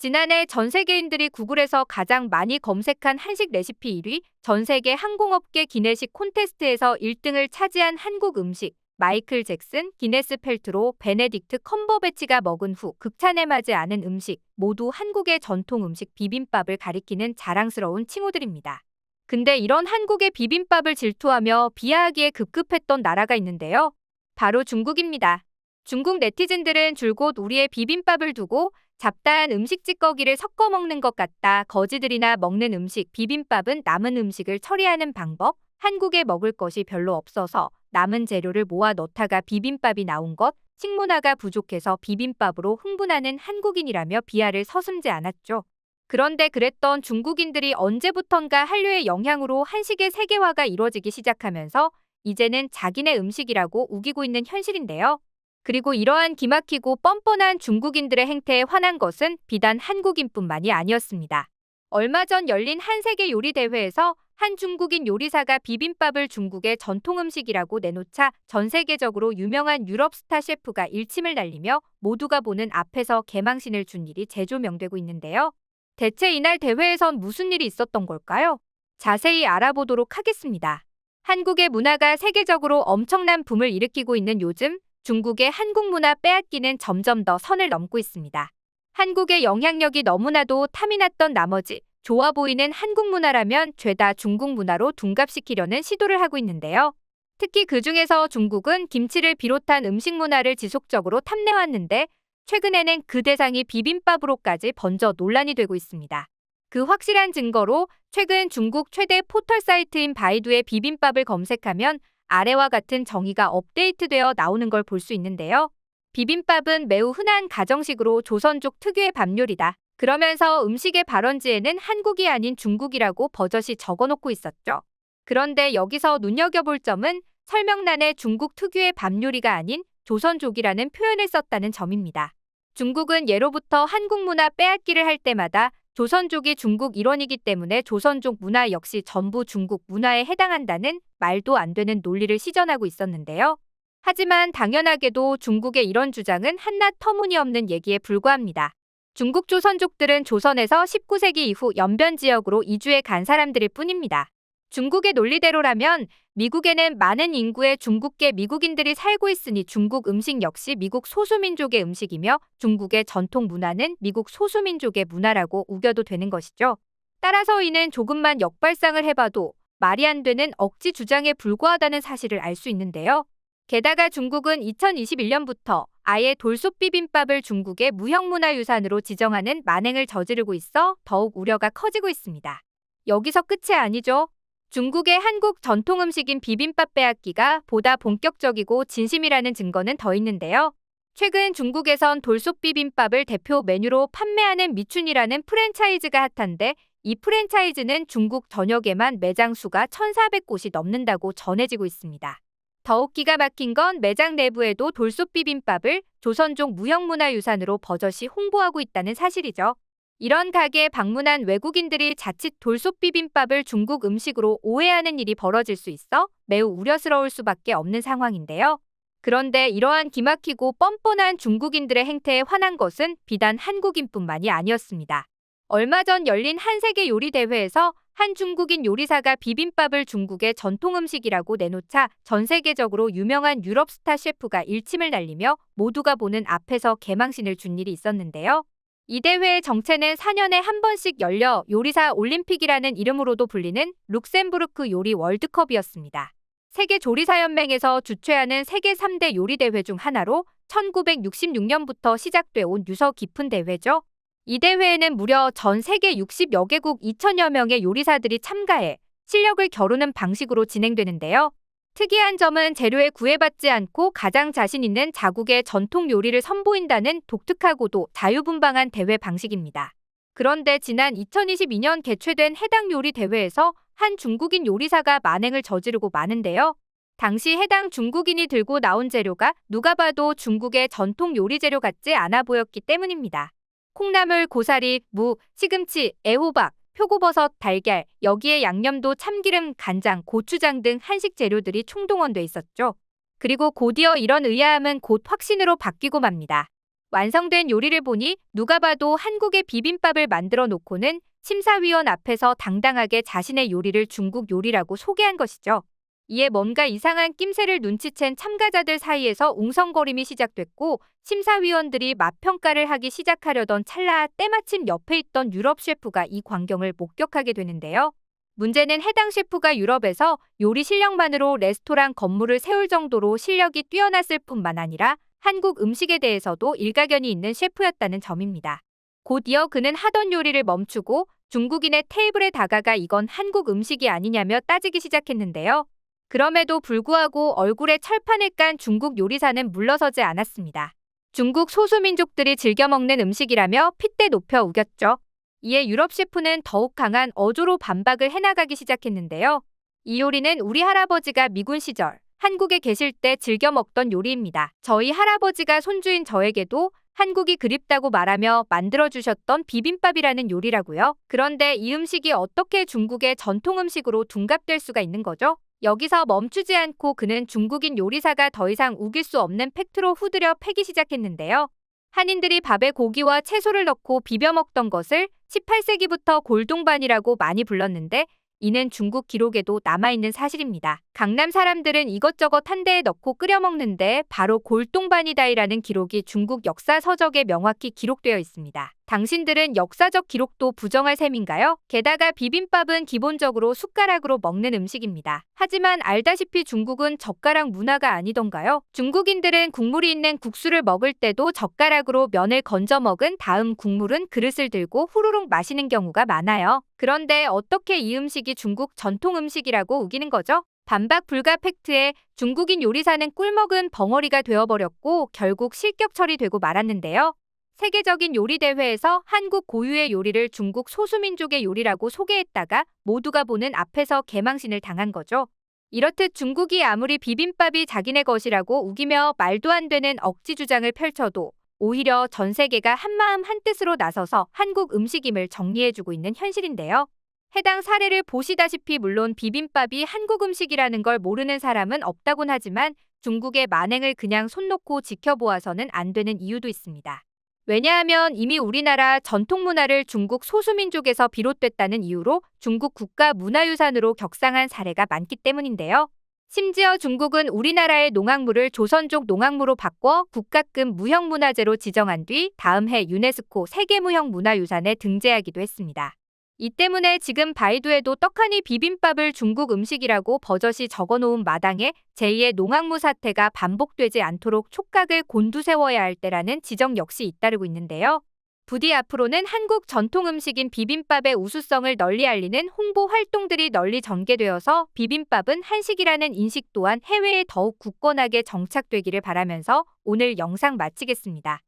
지난해 전 세계인들이 구글에서 가장 많이 검색한 한식 레시피 1위, 전 세계 항공업계 기내식 콘테스트에서 1등을 차지한 한국 음식, 마이클 잭슨, 기네스 펠트로, 베네딕트 컴버배치가 먹은 후 극찬에 맞지 않은 음식, 모두 한국의 전통 음식 비빔밥을 가리키는 자랑스러운 칭호들입니다. 근데 이런 한국의 비빔밥을 질투하며 비하하기에 급급했던 나라가 있는데요. 바로 중국입니다. 중국 네티즌들은 줄곧 우리의 비빔밥을 두고 잡다한 음식 찌꺼기를 섞어 먹는 것 같다. 거지들이나 먹는 음식, 비빔밥은 남은 음식을 처리하는 방법, 한국에 먹을 것이 별로 없어서 남은 재료를 모아 넣다가 비빔밥이 나온 것, 식문화가 부족해서 비빔밥으로 흥분하는 한국인이라며 비하를 서슴지 않았죠. 그런데 그랬던 중국인들이 언제부턴가 한류의 영향으로 한식의 세계화가 이루어지기 시작하면서 이제는 자기네 음식이라고 우기고 있는 현실인데요. 그리고 이러한 기막히고 뻔뻔한 중국인들의 행태에 화난 것은 비단 한국인뿐만이 아니었습니다. 얼마 전 열린 한 세계 요리 대회에서 한 중국인 요리사가 비빔밥을 중국의 전통 음식이라고 내놓자 전 세계적으로 유명한 유럽 스타 셰프가 일침을 날리며 모두가 보는 앞에서 개망신을 준 일이 재조명되고 있는데요. 대체 이날 대회에선 무슨 일이 있었던 걸까요? 자세히 알아보도록 하겠습니다. 한국의 문화가 세계적으로 엄청난 붐을 일으키고 있는 요즘, 중국의 한국 문화 빼앗기는 점점 더 선을 넘고 있습니다. 한국의 영향력이 너무나도 탐이 났던 나머지 좋아 보이는 한국 문화라면 죄다 중국 문화로 둔갑시키려는 시도를 하고 있는데요. 특히 그중에서 중국은 김치를 비롯한 음식 문화를 지속적으로 탐내왔는데 최근에는 그 대상이 비빔밥으로까지 번져 논란이 되고 있습니다. 그 확실한 증거로 최근 중국 최대 포털 사이트인 바이두의 비빔밥을 검색하면 아래와 같은 정의가 업데이트되어 나오는 걸 볼 수 있는데요. 비빔밥은 매우 흔한 가정식으로 조선족 특유의 밥 요리다. 그러면서 음식의 발원지에는 한국이 아닌 중국이라고 버젓이 적어놓고 있었죠. 그런데 여기서 눈여겨볼 점은 설명란에 중국 특유의 밥 요리가 아닌 조선족이라는 표현을 썼다는 점입니다. 중국은 예로부터 한국 문화 빼앗기를 할 때마다 조선족이 중국 일원이기 때문에 조선족 문화 역시 전부 중국 문화에 해당한다는 말도 안 되는 논리를 시전하고 있었는데요. 하지만 당연하게도 중국의 이런 주장은 한낱 터무니없는 얘기에 불과합니다. 중국 조선족들은 조선에서 19세기 이후 연변 지역으로 이주해 간 사람들일 뿐입니다. 중국의 논리대로라면 미국에는 많은 인구의 중국계 미국인들이 살고 있으니 중국 음식 역시 미국 소수민족의 음식이며 중국의 전통 문화는 미국 소수민족의 문화라고 우겨도 되는 것이죠. 따라서 이는 조금만 역발상을 해봐도 말이 안 되는 억지 주장에 불과하다는 사실을 알 수 있는데요. 게다가 중국은 2021년부터 아예 돌솥 비빔밥을 중국의 무형문화유산으로 지정하는 만행을 저지르고 있어 더욱 우려가 커지고 있습니다. 여기서 끝이 아니죠. 중국의 한국 전통 음식인 비빔밥 빼앗기가 보다 본격적이고 진심이라는 증거는 더 있는데요. 최근 중국에선 돌솥 비빔밥을 대표 메뉴로 판매하는 미춘이라는 프랜차이즈가 핫한데 이 프랜차이즈는 중국 전역에만 매장 수가 1,400곳이 넘는다고 전해지고 있습니다. 더욱 기가 막힌 건 매장 내부에도 돌솥 비빔밥을 조선족 무형문화유산으로 버젓이 홍보하고 있다는 사실이죠. 이런 가게에 방문한 외국인들이 자칫 돌솥 비빔밥을 중국 음식으로 오해하는 일이 벌어질 수 있어 매우 우려스러울 수밖에 없는 상황인데요. 그런데 이러한 기막히고 뻔뻔한 중국인들의 행태에 화난 것은 비단 한국인뿐만이 아니었습니다. 얼마 전 열린 한 세계 요리 대회에서 한 중국인 요리사가 비빔밥을 중국의 전통 음식이라고 내놓자 전 세계적으로 유명한 유럽 스타 셰프가 일침을 날리며 모두가 보는 앞에서 개망신을 준 일이 있었는데요. 이 대회의 정체는 4년에 한 번씩 열려 요리사 올림픽이라는 이름으로도 불리는 룩셈부르크 요리 월드컵이었습니다. 세계조리사연맹에서 주최하는 세계 3대 요리대회 중 하나로 1966년부터 시작돼 온 유서 깊은 대회죠. 이 대회에는 무려 전 세계 60여 개국 2천여 명의 요리사들이 참가해 실력을 겨루는 방식으로 진행되는데요. 특이한 점은 재료에 구애받지 않고 가장 자신 있는 자국의 전통 요리를 선보인다는 독특하고도 자유분방한 대회 방식입니다. 그런데 지난 2022년 개최된 해당 요리 대회에서 한 중국인 요리사가 만행을 저지르고 마는데요. 당시 해당 중국인이 들고 나온 재료가 누가 봐도 중국의 전통 요리 재료 같지 않아 보였기 때문입니다. 콩나물, 고사리, 무, 시금치, 애호박, 표고버섯, 달걀, 여기에 양념도 참기름, 간장, 고추장 등 한식 재료들이 총동원돼 있었죠. 그리고 곧이어 이런 의아함은 곧 확신으로 바뀌고 맙니다. 완성된 요리를 보니 누가 봐도 한국의 비빔밥을 만들어 놓고는 심사위원 앞에서 당당하게 자신의 요리를 중국 요리라고 소개한 것이죠. 이에 뭔가 이상한 낌새를 눈치챈 참가자들 사이에서 웅성거림이 시작됐고 심사위원들이 맛평가를 하기 시작하려던 찰나 때마침 옆에 있던 유럽 셰프가 이 광경을 목격하게 되는데요. 문제는 해당 셰프가 유럽에서 요리 실력만으로 레스토랑 건물을 세울 정도로 실력이 뛰어났을 뿐만 아니라 한국 음식에 대해서도 일가견이 있는 셰프였다는 점입니다. 곧이어 그는 하던 요리를 멈추고 중국인의 테이블에 다가가 이건 한국 음식이 아니냐며 따지기 시작했는데요. 그럼에도 불구하고 얼굴에 철판을 깐 중국 요리사는 물러서지 않았습니다. 중국 소수민족들이 즐겨 먹는 음식이라며 핏대 높여 우겼죠. 이에 유럽 셰프는 더욱 강한 어조로 반박을 해나가기 시작했는데요. 이 요리는 우리 할아버지가 미군 시절 한국에 계실 때 즐겨 먹던 요리입니다. 저희 할아버지가 손주인 저에게도 한국이 그립다고 말하며 만들어주셨던 비빔밥이라는 요리라고요. 그런데 이 음식이 어떻게 중국의 전통 음식으로 둔갑될 수가 있는 거죠? 여기서 멈추지 않고 그는 중국인 요리사가 더 이상 우길 수 없는 팩트로 후드려 패기 시작했는데요. 한인들이 밥에 고기와 채소를 넣고 비벼 먹던 것을 18세기부터 골동반이라고 많이 불렀는데 이는 중국 기록에도 남아있는 사실입니다. 강남 사람들은 이것저것 한 대에 넣고 끓여 먹는데 바로 골동반이다이라는 기록이 중국 역사 서적에 명확히 기록되어 있습니다. 당신들은 역사적 기록도 부정할 셈인가요? 게다가 비빔밥은 기본적으로 숟가락으로 먹는 음식입니다. 하지만 알다시피 중국은 젓가락 문화가 아니던가요? 중국인들은 국물이 있는 국수를 먹을 때도 젓가락으로 면을 건져 먹은 다음 국물은 그릇을 들고 후루룩 마시는 경우가 많아요. 그런데 어떻게 이 음식이 중국 전통 음식이라고 우기는 거죠? 반박 불가 팩트에 중국인 요리사는 꿀먹은 벙어리가 되어버렸고 결국 실격 처리되고 말았는데요. 세계적인 요리 대회에서 한국 고유의 요리를 중국 소수민족의 요리라고 소개했다가 모두가 보는 앞에서 개망신을 당한 거죠. 이렇듯 중국이 아무리 비빔밥이 자기네 것이라고 우기며 말도 안 되는 억지 주장을 펼쳐도 오히려 전 세계가 한마음 한뜻으로 나서서 한국 음식임을 정리해주고 있는 현실인데요. 해당 사례를 보시다시피 물론 비빔밥이 한국 음식이라는 걸 모르는 사람은 없다곤 하지만 중국의 만행을 그냥 손 놓고 지켜보아서는 안 되는 이유도 있습니다. 왜냐하면 이미 우리나라 전통 문화를 중국 소수민족에서 비롯됐다는 이유로 중국 국가문화유산으로 격상한 사례가 많기 때문인데요. 심지어 중국은 우리나라의 농악물을 조선족 농악물로 바꿔 국가급 무형문화재로 지정한 뒤 다음 해 유네스코 세계무형문화유산에 등재하기도 했습니다. 이 때문에 지금 바이두에도 떡하니 비빔밥을 중국 음식이라고 버젓이 적어놓은 마당에 제2의 농악무 사태가 반복되지 않도록 촉각을 곤두세워야 할 때라는 지적 역시 잇따르고 있는데요. 부디 앞으로는 한국 전통 음식인 비빔밥의 우수성을 널리 알리는 홍보 활동들이 널리 전개되어서 비빔밥은 한식이라는 인식 또한 해외에 더욱 굳건하게 정착되기를 바라면서 오늘 영상 마치겠습니다.